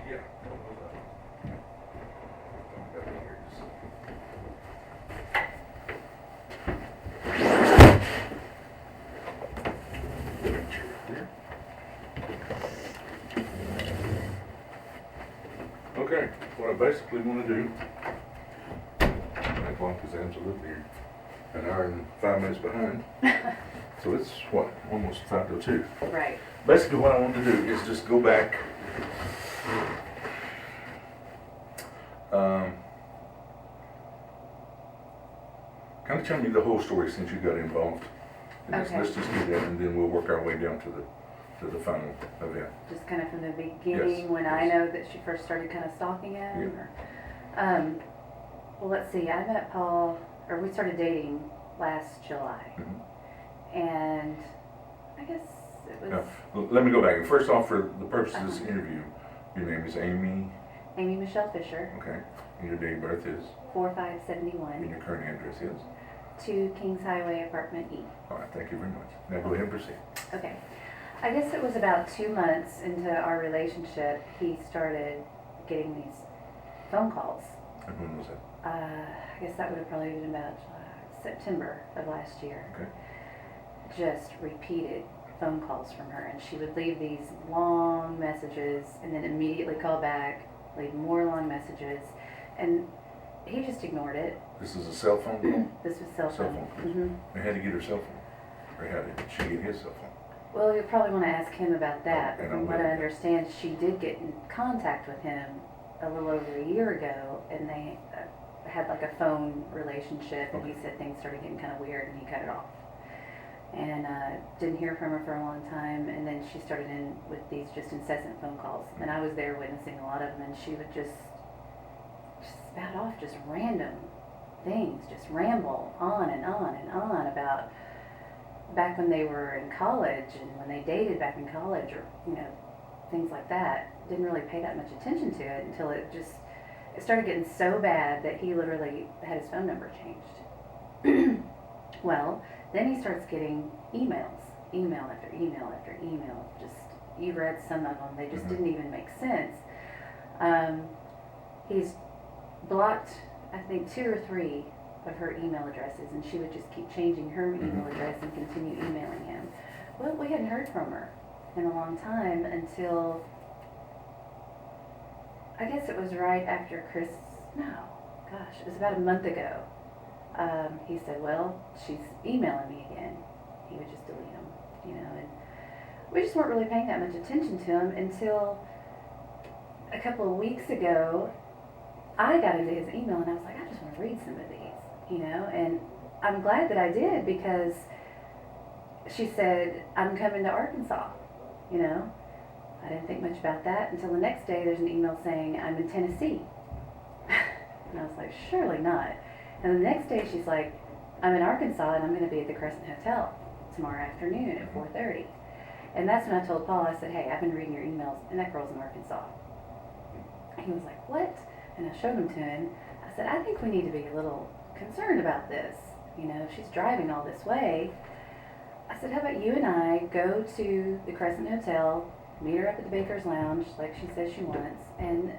Yeah. Okay, what I basically want to do, my clock is absolutely an hour and 5 minutes behind. So it's what, almost 5:02. Right. Basically what I want to do is just go back. Kind of tell me the whole story since you got involved. And Okay. let's just do that, and then we'll work our way down to the final event. Just kind of from the beginning, Yes, when I yes. know that she first started kind of stalking him. Yeah. Or, well, let's see. I met Paul, or we started dating last July, Mhm. and I guess it was Now, let me go back. First off, for the purpose of this Uh-huh. interview, your name is Amy, Amy Michelle Fisher, okay, and your date of birth is, and 4571, your current address is. 2 Kings Highway, Apartment E. All right, thank you very much. Now go ahead and proceed. Okay. I guess it was about 2 months into our relationship, he started getting these phone calls. And when was that? I guess that would have probably been about September of last year. Okay. Just repeated phone calls from her, and she would leave these long messages and then immediately call back, leave more long messages, and he just ignored it. This is a cell phone call? This was cell Cell phone. phone. hmm And how to get her cell phone? Or how did she get his cell phone? Well, you'll probably want to ask him about that. Oh, and From I'll what I let- understand, she did get in contact with him a little over a year ago, and they had like a phone relationship, and he Okay. said things started getting kind of weird, and he cut it off. And didn't hear from her for a long time, and then she started in with these just incessant phone calls, and I was there witnessing a lot of them, and she would just spout off just random things, just ramble on and on and on about back when they were in college and when they dated back in college, or things like that. Didn't really pay that much attention to it until it started getting so bad that he literally had his phone number changed. Well, then he starts getting emails, email after email after email. Just, you've read some of them, they just Mhm. didn't even make sense. He's blocked, I think, 2 or 3 of her email addresses, and she would just keep changing her email address and continue emailing him. Well, we hadn't heard from her in a long time until, I guess it was right after it was about a month ago. He said, well, she's emailing me again. He would just delete them, and we just weren't really paying that much attention to him until a couple of weeks ago. I got into his email and I was like, I just want to read some of these, and I'm glad that I did, because she said, I'm coming to Arkansas, I didn't think much about that until the next day there's an email saying I'm in Tennessee. And I was like, surely not. And the next day she's like, I'm in Arkansas and I'm going to be at the Crescent Hotel tomorrow afternoon at 4:30. And that's when I told Paul, I said, hey, I've been reading your emails and that girl's in Arkansas. He was like, what? And I showed them to him. I said, I think we need to be a little concerned about this. She's driving all this way. I said, how about you and I go to the Crescent Hotel, meet her up at the Baker's Lounge like she says she wants, and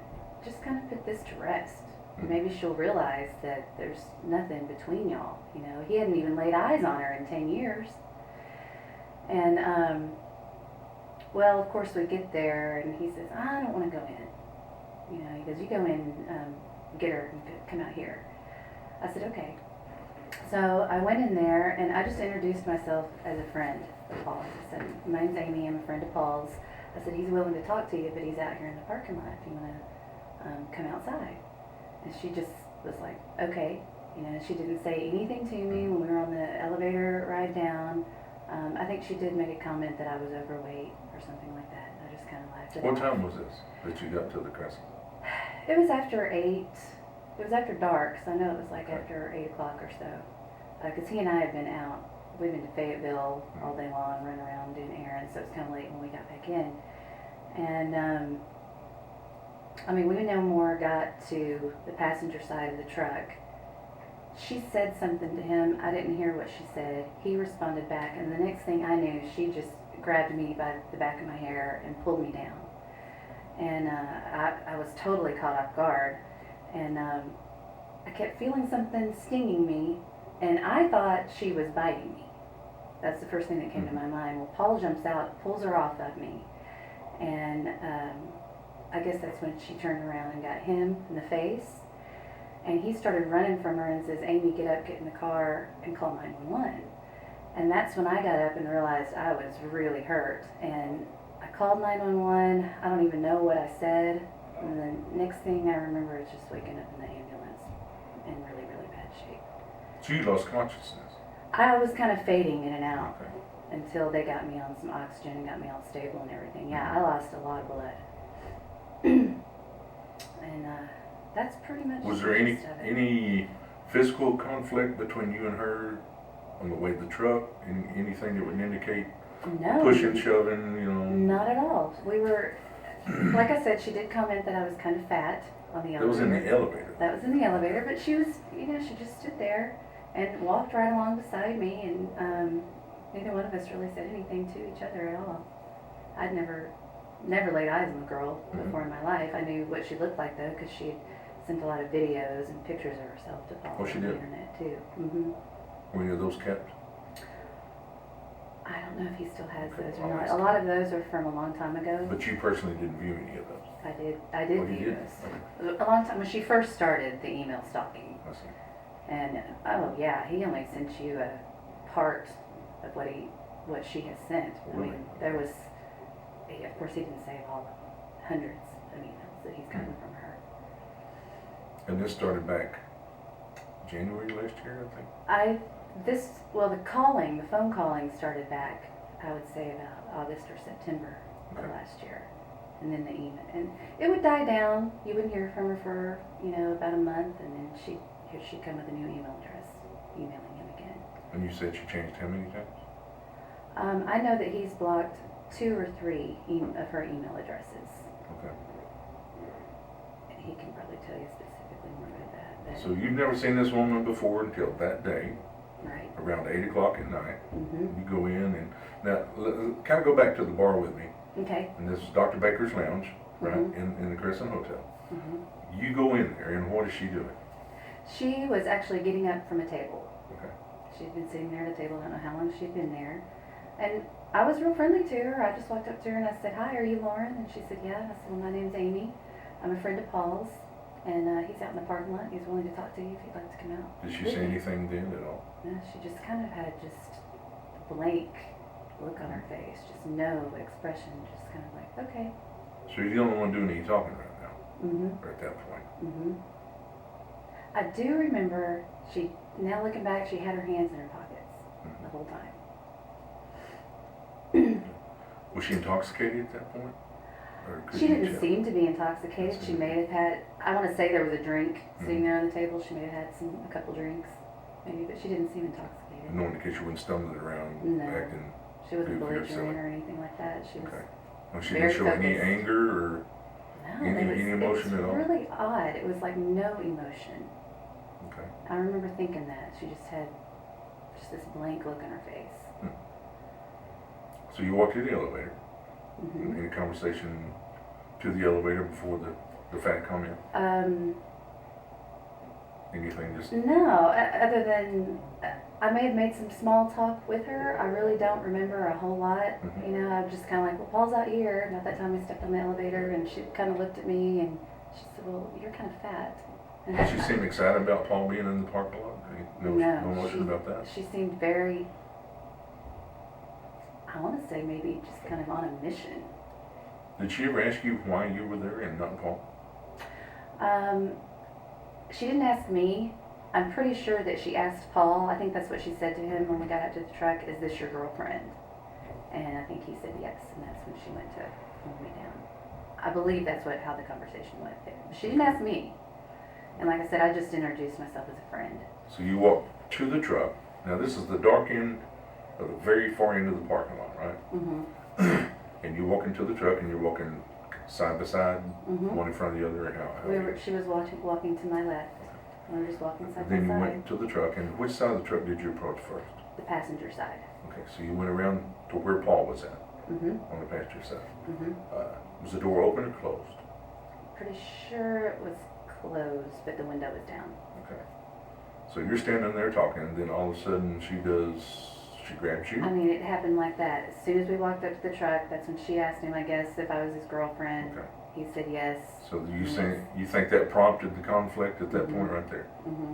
just kind of put this to rest. Maybe she'll realize that there's nothing between y'all. He hadn't even laid eyes on her in 10 years. And, well, of course we get there and he says, I don't want to go in. He goes, you go in, get her and come out here. I said, okay. So I went in there and I just introduced myself as a friend of Paul's. I said, my name's Amy, I'm a friend of Paul's. I said, he's willing to talk to you, but he's out here in the parking lot if you want to come outside. And she just was like, okay. She didn't say anything to me when we were on the elevator ride down. I think she did make a comment that I was overweight or something like that. I just kind of laughed at it. What time was this that you got to the Crescent? It was after 8. It was after dark, so I know it was like after 8 o'clock or so. Because he and I had been out. We'd been to Fayetteville all day long, running around doing errands, so it was kind of late when we got back in. And, we no more got to the passenger side of the truck. She said something to him. I didn't hear what she said. He responded back, and the next thing I knew, she just grabbed me by the back of my hair and pulled me down. And I was totally caught off guard. And I kept feeling something stinging me, and I thought she was biting me. That's the first thing that came to my mind. Well, Paul jumps out, pulls her off of me, and I guess that's when she turned around and got him in the face. And he started running from her and says, Amy, get up, get in the car, and call 911. And that's when I got up and realized I was really hurt. And I called 911. I don't even know what I said. And the next thing I remember is just waking up in the ambulance in really, really bad shape. So you lost consciousness? I was kind of fading in and out Okay. until they got me on some oxygen and got me all stable and everything. Yeah, I lost a lot of blood. And that's pretty much Was the there gist of it. any physical conflict between you and her on the way to the truck? Anything that would indicate No. pushing, shoving, you know? Not at all. We were, like I said, she did comment that I was kind of fat on the elevator. That was in the elevator. That was in the elevator, but she was, she just stood there and walked right along beside me, and neither one of us really said anything to each other at all. I'd never laid eyes on the girl before in my life. I knew what she looked like, though, because she had sent a lot of videos and pictures of herself to Paul Oh, she on the did? internet, too. Mm-hmm. Were any of those kept? I don't know if he still has those Oh, or not. that's A lot of those are from a long time ago. But you personally didn't view any of those? I did Oh, you view did? those. A long time, when she first started the email stalking. I see. And, oh yeah, he only sent you a part of what she has sent. I Really? mean, there was, of course he didn't save all hundreds of emails that he's gotten from her. And this started back January last year, I think? The phone calling started back, I would say about August or September of Okay. last year. And then the email, and it would die down. You wouldn't hear from her for, about a month, and then she'd come with a new email address, emailing him again. And you said she changed how many times? I know that he's blocked 2 or 3 of her email addresses. Okay. And he can probably tell you specifically more about that. But, So you've never seen this woman before until that day, right. around 8 o'clock at night. Mm-hmm. You go in and, now, kind of go back to the bar with me. Okay. And this is Dr. Baker's Lounge, right, Mhm. in the Crescent Hotel. Mm-hmm. You go in there, and what is she doing? She was actually getting up from a table. Okay. She'd been sitting there at a table. I don't know how long she'd been there. And I was real friendly to her. I just walked up to her and I said, "Hi, are you Lauren?" And she said, "Yeah." And I said, "Well, my name's Amy. I'm a friend of Paul's. And he's out in the parking lot. He's willing to talk to you if you'd like to come out." Did she with say me." anything then at all? No, she just kind of had just a blank look on her face. Just no expression. Just kind of like, okay. So you're the only one doing any talking right now, Mm-hmm. or at that point. Mm-hmm. I do remember now looking back, she had her hands in her pockets the whole time. Was she intoxicated at that point? Or could She you didn't tell? seem to be intoxicated. She may have had, I want to say there was a drink sitting Mhm. there on the table. She may have had a couple drinks, maybe, but she didn't seem intoxicated. No indication she wasn't stumbling around, No. acting. She wasn't goofy or belligerent silly. or anything like that. She was, Okay. No, she Very didn't show any focused. anger or no, any emotion it at all? was really odd. It was like no emotion. okay. I remember thinking that. She just had just this blank look on her face. So you walk to the elevator. Mm-hmm. Any conversation to the elevator before the fat comment? Anything just No, other than I may have made some small talk with her. I really don't remember a whole lot. Mhm. I was just kind of like, "Well, Paul's out here." And at that time, we stepped on the elevator, and she kind of looked at me, and she said, "Well, you're kind of fat." And did she seem excited about Paul being in the parking lot? No emotion about that? She seemed very, I want to say maybe just kind of on a mission. Did she ever ask you why you were there and not Paul? She didn't ask me. I'm pretty sure that she asked Paul. I think that's what she said to him when we got out to the truck. "Is this your girlfriend?" And I think he said yes, and that's when she went to hold me down. I believe that's how the conversation went there. She didn't ask me. And like I said, I just introduced myself as a friend. So you walk to the truck. Now this is the dark end of the very far end of the parking lot, right? Mm-hmm. And you walk into the truck and you're walking side by side, Mm-hmm. one in front of the other, or how? She was walking to my left. We were just walking side by Then you side. went to the truck, and which side of the truck did you approach first? The passenger side. Okay, so you went around to where Paul was at, Mm-hmm. on the passenger side. Mm-hmm. Was the door open or closed? Pretty sure it was closed, but the window was down. Okay. So you're standing there talking, and then all of a sudden she grabs you? I mean, it happened like that. As soon as we walked up to the truck, that's when she asked him, I guess, if I was his girlfriend. Okay. He said yes. So you think that prompted the conflict at that point right there? Mm-hmm.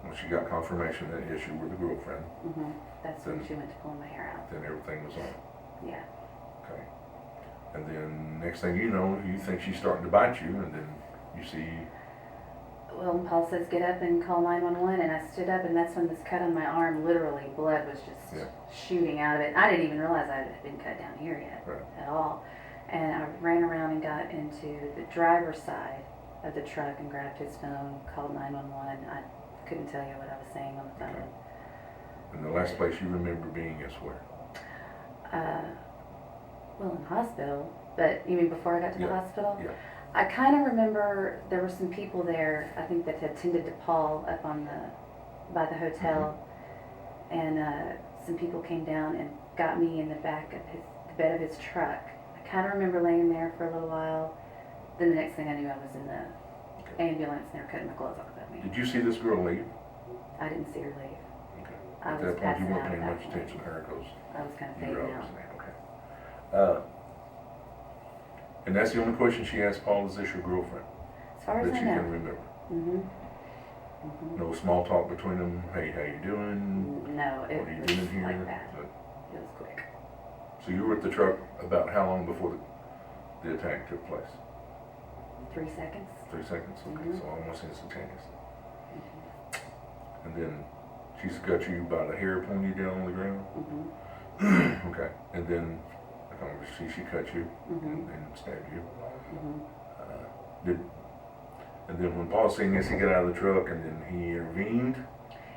When she got confirmation that yes, you were the girlfriend, Mm-hmm. That's when Then- she went to pull my hair out. then everything was on. Yeah. Okay. And then next thing you know, you think she's starting to bite you, and then you see. Well, and Paul says, get up and call 911, and I stood up, and that's when this cut on my arm, literally, blood was just Yeah. shooting out of it. I didn't even realize I had been cut down here yet Right. at all. And I ran around and got into the driver's side of the truck and grabbed his phone, called 911. I couldn't tell you what I was saying on the phone. Okay. And the last place you remember being is where? Well, in the hospital, but you mean before I got to the Yeah. hospital? Yeah. I kind of remember there were some people there, I think, that had tended to Paul up on by the hotel, and some people came down and got me in the back of the bed of his truck. I kind of remember laying there for a little while. Then the next thing I knew, I was in the ambulance, and they were cutting my clothes off of me. Did you see this girl leave? I didn't see her leave. Okay. I At was that point, you passing weren't out paying at much that attention to her because I was kind of you were fading out. obviously okay. And that's the only question she asked Paul, is this your girlfriend? As far as That I you know. can remember. Mm-hmm. Mm-hmm. No small talk between them. Hey, how you doing? No, it What are you was doing here? like that. But- It was quick. So you were at the truck about how long before the attack took place? 3 seconds. 3 seconds? Okay, Mhm. so almost instantaneous. Mm-hmm. And then she's got you by the hair, pulling you down on the ground? Mm-hmm. Okay. And then she cut you Mm-hmm. and stabbed you. Mm-hmm. And then when Paul seen this, he got out of the truck and then he intervened.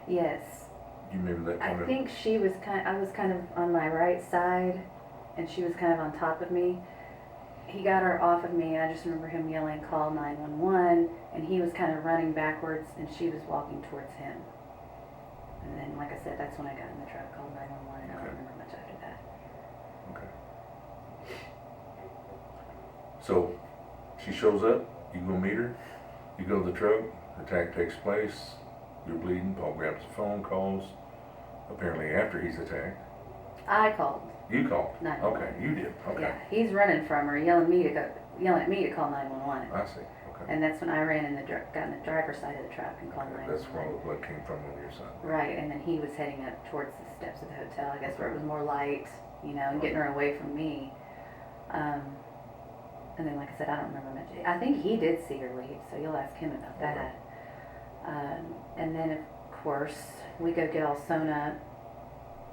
Yes. You remember that I kind of? think I was kind of on my right side, and she was kind of on top of me. He got her off of me, and I just remember him yelling, call 911, and he was kind of running backwards, and she was walking towards him. And then, like I said, that's when I got in the truck, called 911, and I don't Okay. remember much after that. Okay. So she shows up, you go meet her, you go to the truck, the attack takes place, you're bleeding, Paul grabs the phone, calls, apparently after he's attacked. I called. You called? 911. Okay, you did, okay. Yeah, he's running from her, yelling at me to call 911. I see, okay. And that's when I ran in got in the driver's side of the truck and called Okay, 911. that's where all the blood came from on your side. Right, and then he was heading up towards the steps of the hotel, I guess, where it was more light, and getting her away from me. And then, like I said, I don't remember much. I think he did see her leave, so you'll ask him about that. And then, of course, we go get all sewn up.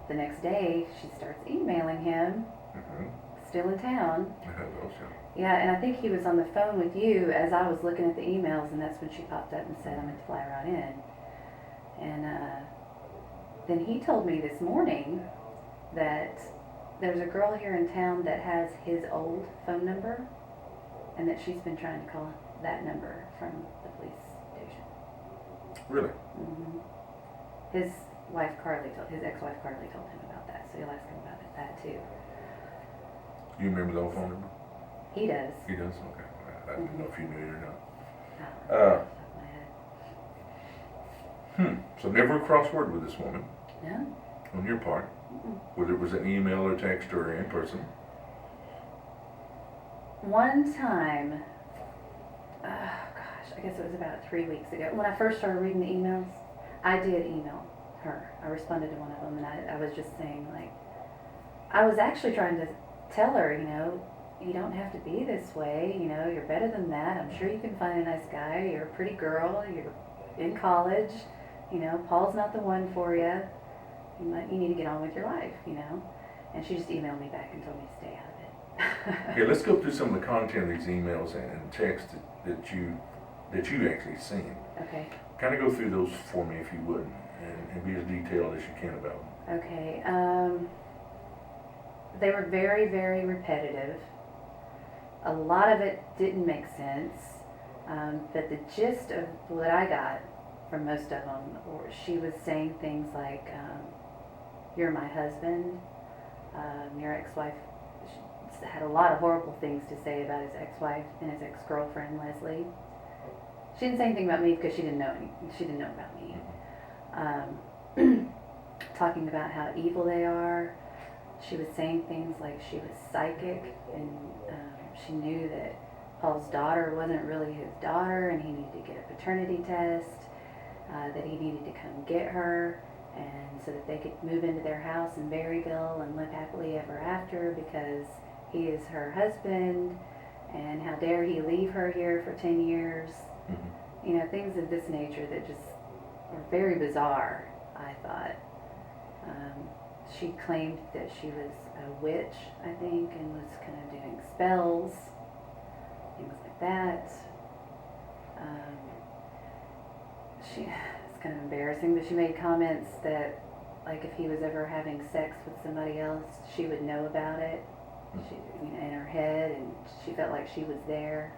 The next day, she starts emailing him, Mm-hmm. still in town. Also. Yeah, and I think he was on the phone with you as I was looking at the emails, and that's when she popped up and said, I'm going to fly right in. And then he told me this morning that there's a girl here in town that has his old phone number, and that she's been trying to call that number from the police station. Really? Mm-hmm. His ex-wife Carly told him about that, so you'll ask him about that too. Do you remember the old phone number? He does. He does? Okay. I didn't know if you knew it or not. I don't remember off the top of my head. So never a crossword with this woman No? on your part, Mm-mm. whether it was an email or text or in person. One time, gosh, I guess it was about 3 weeks ago, when I first started reading the emails, I did email her. I responded to one of them, and I was just saying, like, I was actually trying to tell her, you don't have to be this way, you're better than that. I'm sure you can find a nice guy. You're a pretty girl. You're in college. Paul's not the one for you. You need to get on with your life, And she just emailed me back and told me to stay out of it. Okay, let's go through some of the content of these emails and texts that you actually seen. Okay. Kind of go through those for me if you would, and be as detailed as you can about them. Okay. They were very, very repetitive. A lot of it didn't make sense, but the gist of what I got from most of them, she was saying things like, you're my husband, your ex-wife had a lot of horrible things to say about his ex-wife and his ex-girlfriend, Leslie. She didn't say anything about me because she didn't know about me. Talking about how evil they are. She was saying things like she was psychic, and she knew that Paul's daughter wasn't really his daughter, and he needed to get a paternity test, that he needed to come get her, and so that they could move into their house in Berryville and live happily ever after, because he is her husband, and how dare he leave her here for 10 years. You know, things of this nature that just were very bizarre, I thought. She claimed that she was a witch, I think, and was kind of doing spells, things like that. It's kind of embarrassing, but she made comments that, like, if he was ever having sex with somebody else, she would know about it. She, you know, in her head, and she felt like she was there.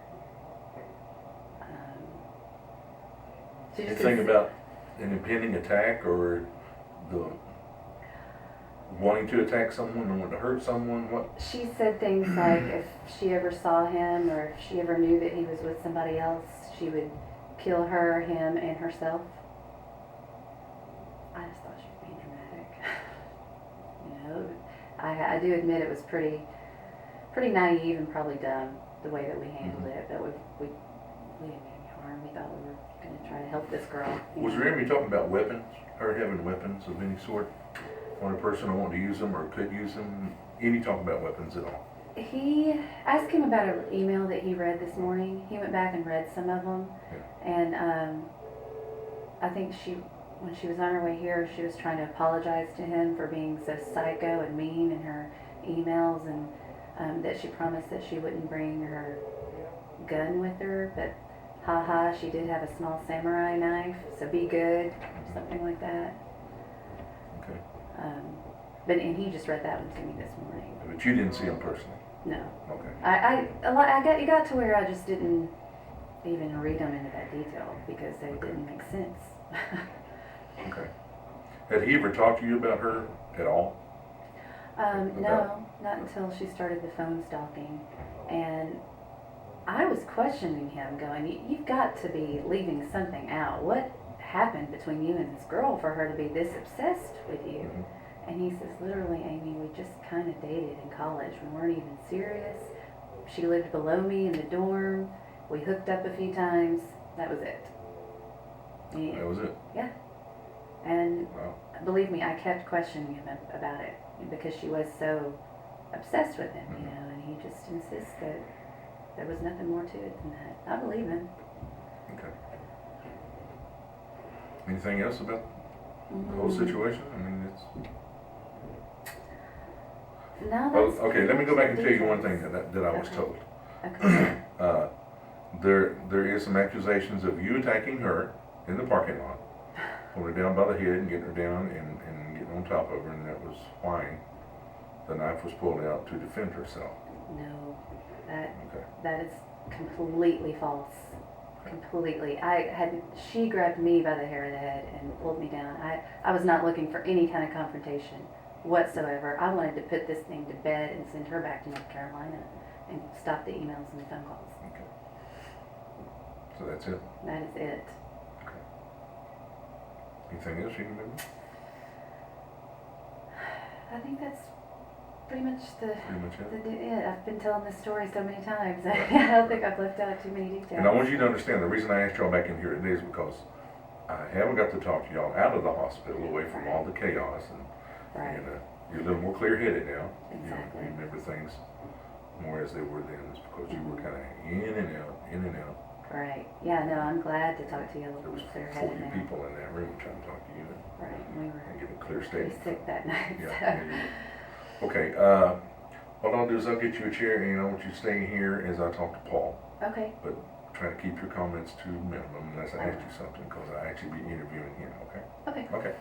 She just Think about an impending attack, or the wanting to attack someone or wanting to hurt someone. What? She said things like if she ever saw him or if she ever knew that he was with somebody else, she would kill her, him, and herself. I just thought she was being dramatic. You know, I do admit it was pretty naive and probably dumb the way that we handled it, but we didn't mean any harm. We thought we were going to try to help this girl. Was there any talking about weapons? Her having weapons of any sort? On a person who wanted to use them or could use them? Any talk about weapons at all? He asked him about an email that he read this morning. He went back and read some of them, and I think when she was on her way here, she was trying to apologize to him for being so psycho and mean in her emails, and that she promised that she wouldn't bring her gun with her, but haha, she did have a small samurai knife, so be good, something like that. Okay. And he just read that one to me this morning. But you didn't see him personally? No. Okay. It got to where I just didn't even read them into that detail because they didn't make sense. Okay. Had he ever talked to you about her at all? No, not until she started the phone stalking. And I was questioning him, going, you've got to be leaving something out. What happened between you and this girl for her to be this obsessed with you? And he says, literally, Amy, we just kind of dated in college. We weren't even serious. She lived below me in the dorm. We hooked up a few times. That was it. And, That was it? yeah. And Wow. believe me, I kept questioning him about it because she was so obsessed with him, you know, and he just insists that there was nothing more to it than that. I believe him. Okay. Anything else about the whole situation? I mean, it's... No, that's okay, let me go back and tell you one thing that I was told. Okay. There is some accusations of you attacking her in the parking lot, pulling her down by the head and getting her down and getting on top of her, and that was why the knife was pulled out to defend herself. No, Okay. that is completely false. Completely. She grabbed me by the hair of the head and pulled me down. I was not looking for any kind of confrontation whatsoever. I wanted to put this thing to bed and send her back to North Carolina and stop the emails and the phone calls. Okay. So that's it? That is it. Okay. Anything else you can remember? I think that's pretty much Pretty much it? it. I've been telling this story so many times. I don't think I've left out too many details. And I want you to understand, the reason I asked y'all back in here today is because I haven't got to talk to y'all out of the hospital, away from all the chaos, and you're a little more clear-headed now. Exactly. You remember things more as they were then. It's because you were kind of in and out. Right. Yeah, no, I'm glad to talk to you a There little was bit 40 clear-headed now. people in that room trying to talk to you Right. We were and get a clear pretty statement. sick that night. Yeah, So. yeah, you were. Okay, what I'll do is I'll get you a chair, and I want you to stay here as I talk to Paul. Okay. But try to keep your comments to minimum unless I ask you something, because I actually be interviewing him, okay? Okay. Okay.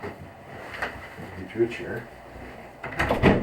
Get you a chair. Okay.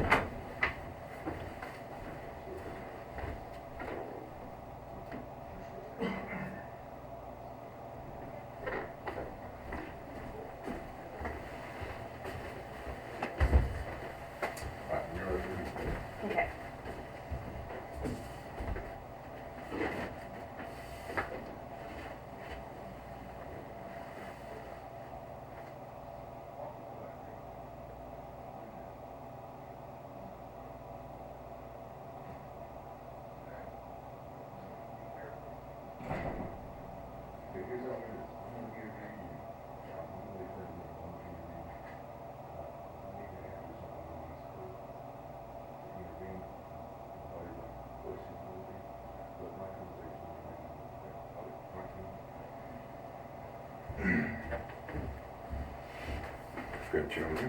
Good children.